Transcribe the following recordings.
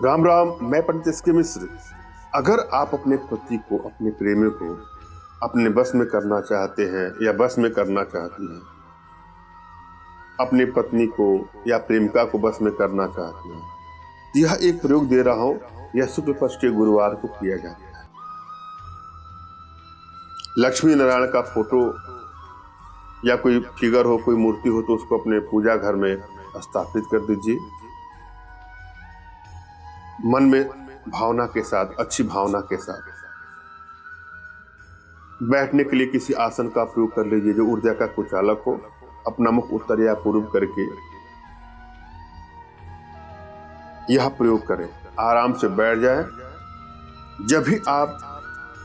राम राम, मैं पंडित एस के मिश्र। अगर आप अपने पति को, अपने प्रेमी को अपने बस में करना चाहते हैं या बस में करना चाहती हैं, अपनी पत्नी को या प्रेमिका को बस में करना चाहती हैं, यह एक प्रयोग दे रहा हूं। यह शुक्ल पक्ष के गुरुवार को किया जाता है। लक्ष्मी नारायण का फोटो या कोई फिगर हो, कोई मूर्ति हो, तो उसको अपने पूजा घर में स्थापित कर दीजिए। मन में भावना के साथ, अच्छी भावना के साथ बैठने के लिए किसी आसन का प्रयोग कर लीजिए जो ऊर्जा का कुचालक हो। अपना मुख उत्तर या पूर्व करके यह प्रयोग करें। आराम से बैठ जाए। जब भी आप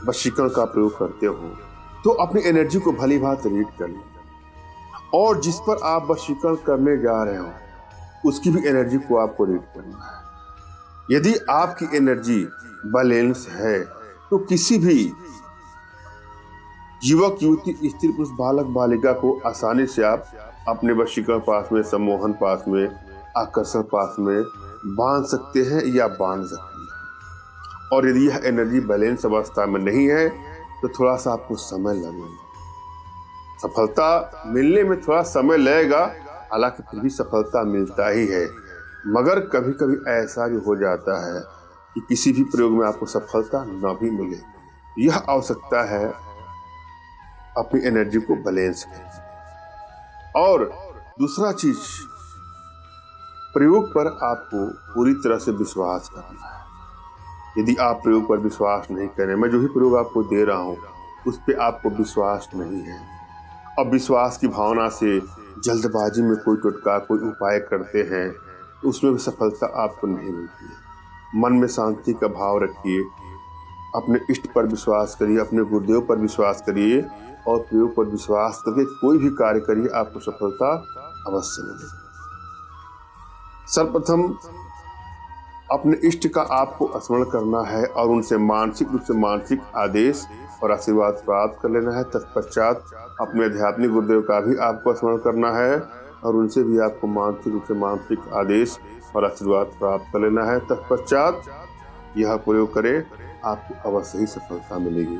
वशीकरण का प्रयोग करते हो तो अपनी एनर्जी को भली भांति रीड कर लें, और जिस पर आप वशीकरण करने जा रहे हो उसकी भी एनर्जी को आपको रीड करना है। यदि आपकी एनर्जी बैलेंस है तो किसी भी युवक, युवती, स्त्री, पुरुष, बालक, बालिका को आसानी से आप अपने वशीकरण पास में, सम्मोहन पास में, आकर्षण पास में बांध सकते हैं या बांध सकते हैं। और यदि यह एनर्जी बैलेंस अवस्था में नहीं है तो थोड़ा सा आपको समय लगेगा। सफलता मिलने में थोड़ा समय लगेगा, हालांकि फिर भी सफलता मिलता ही है। मगर कभी कभी ऐसा भी हो जाता है कि किसी भी प्रयोग में आपको सफलता न भी मिले। यह आवश्यकता है अपनी एनर्जी को बैलेंस करें। और दूसरा चीज, प्रयोग पर आपको पूरी तरह से विश्वास करना है। यदि आप प्रयोग पर विश्वास नहीं करें, मैं जो भी प्रयोग आपको दे रहा हूं उस पर आपको विश्वास नहीं है, अब विश्वास की भावना से जल्दबाजी में कोई टोटका, कोई उपाय करते हैं, तो उसमें भी सफलता आपको नहीं मिलती है। मन में शांति का भाव रखिए, अपने इष्ट पर विश्वास करिए, अपने गुरुदेव पर विश्वास करिए और प्रयोग पर विश्वास करके कोई भी कार्य करिए, आपको सफलता अवश्य मिलेगी। सर्वप्रथम अपने इष्ट का आपको स्मरण करना है और उनसे मानसिक रूप से मानसिक आदेश और आशीर्वाद प्राप्त कर लेना है। तत्पश्चात अपने आध्यात्मिक गुरुदेव का भी आपको स्मरण करना है और उनसे भी आपको मानसिक रूप से मानसिक आदेश और आशीर्वाद प्राप्त कर लेना है। तत्पश्चात यह प्रयोग करें, आपको अवश्य ही सफलता मिलेगी।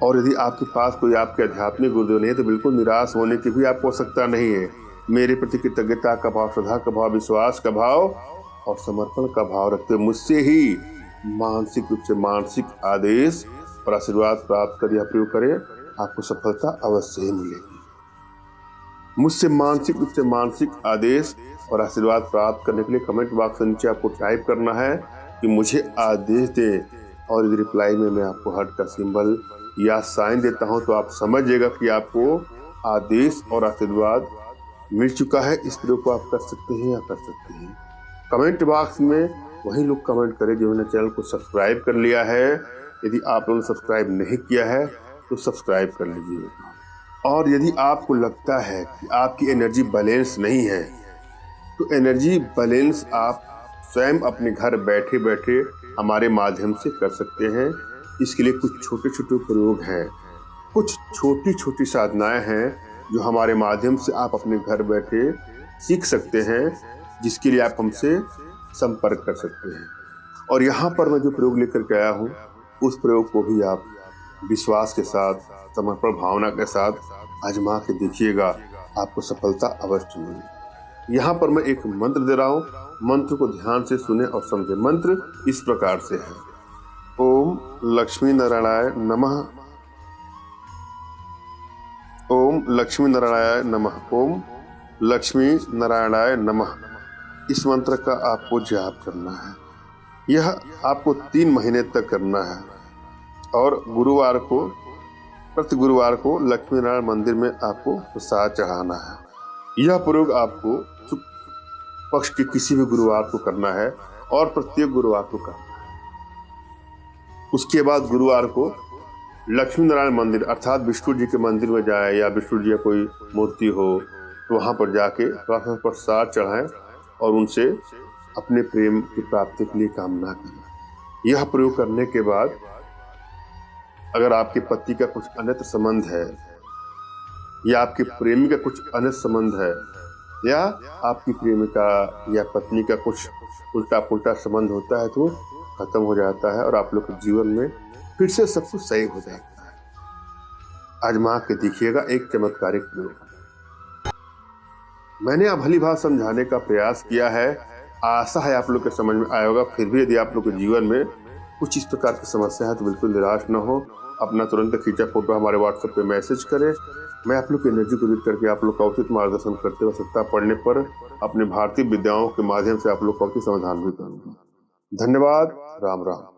और यदि आपके पास कोई आपके आध्यात्मिक गुरुदेव नहीं है तो बिल्कुल निराश होने की भी आपको आवश्यकता नहीं है। मेरे प्रति कृतज्ञता का भाव, श्रद्धा का भाव, विश्वास का भाव और समर्पण का भाव रखते हुए मुझसे ही मानसिक रूप से मानसिक आदेश और आशीर्वाद प्राप्त कर यह प्रयोग करें, आपको सफलता अवश्य ही मिलेगी। मुझसे मानसिक रूप से मानसिक आदेश और आशीर्वाद प्राप्त करने के लिए कमेंट बॉक्स के नीचे आपको टाइप करना है कि मुझे आदेश दें, और यदि रिप्लाई में मैं आपको हार्ट का सिंबल या साइन देता हूं तो आप समझिएगा कि आपको आदेश और आशीर्वाद मिल चुका है। इस प्रयोग को आप कर सकते हैं या कर सकते हैं। कमेंट बॉक्स में वही लोग कमेंट करें जिन्होंने चैनल को सब्सक्राइब कर लिया है। यदि आप लोगों ने सब्सक्राइब नहीं किया है तो सब्सक्राइब कर लीजिए। और यदि आपको लगता है कि आपकी एनर्जी बैलेंस नहीं है तो एनर्जी बैलेंस आप स्वयं अपने घर बैठे बैठे हमारे माध्यम से कर सकते हैं। इसके लिए कुछ छोटे छोटे प्रयोग हैं, कुछ छोटी छोटी साधनाएं हैं जो हमारे माध्यम से आप अपने घर बैठे सीख सकते हैं, जिसके लिए आप हमसे संपर्क कर सकते हैं। और यहाँ पर मैं जो प्रयोग लेकर के आया हूँ उस प्रयोग को भी आप विश्वास के साथ, समर्पण भावना के साथ आजमा के देखिएगा, आपको सफलता अवश्य मिलेगी। यहाँ पर मैं एक मंत्र दे रहा हूँ, मंत्र को ध्यान से सुने और समझे। मंत्र इस प्रकार से है। ओम लक्ष्मी नारायणाय नमः, ओम लक्ष्मी नारायणाय नमः, ओम लक्ष्मी नारायणाय नमः। इस मंत्र का आपको जाप करना है। यह आपको 3 महीने तक करना है और गुरुवार को, प्रति गुरुवार को लक्ष्मी नारायण मंदिर में आपको प्रसाद चढ़ाना है। यह प्रयोग आपको पक्ष के किसी भी गुरुवार को करना है और प्रत्येक गुरुवार को करना है। उसके बाद गुरुवार को लक्ष्मी नारायण मंदिर अर्थात विष्णु जी के मंदिर में जाए या विष्णु जी का कोई मूर्ति हो तो वहां पर जाके थोड़ा सा प्रसाद चढ़ाएं और उनसे अपने प्रेम की प्राप्ति के लिए कामना करें। यह प्रयोग करने के बाद अगर आपके पति का कुछ अन्यत्र संबंध है या आपके प्रेमी का कुछ अन्य संबंध है या आपकी प्रेमिका या पत्नी का कुछ उल्टा पुल्टा संबंध होता है तो खत्म हो जाता है और आप लोग के जीवन में फिर से सब कुछ सही हो जाता है। आजमा के देखिएगा एक चमत्कारिक प्रयोग। मैंने अब भली भांति समझाने का प्रयास किया है, आशा है आप लोग के समझ में आया होगा। फिर भी यदि आप लोग के जीवन में कुछ इस प्रकार की समस्या है तो बिल्कुल निराश न हो, अपना तुरंत खींचा फोटो हमारे व्हाट्सएप पे मैसेज करें। मैं आप लोग की एनर्जी को रीड करके आप लोग का उचित मार्गदर्शन करते हुए आवश्यकता पड़ने पर अपने भारतीय विद्याओं के माध्यम से आप लोग का उचित समाधान भी करूंगा। धन्यवाद। राम राम।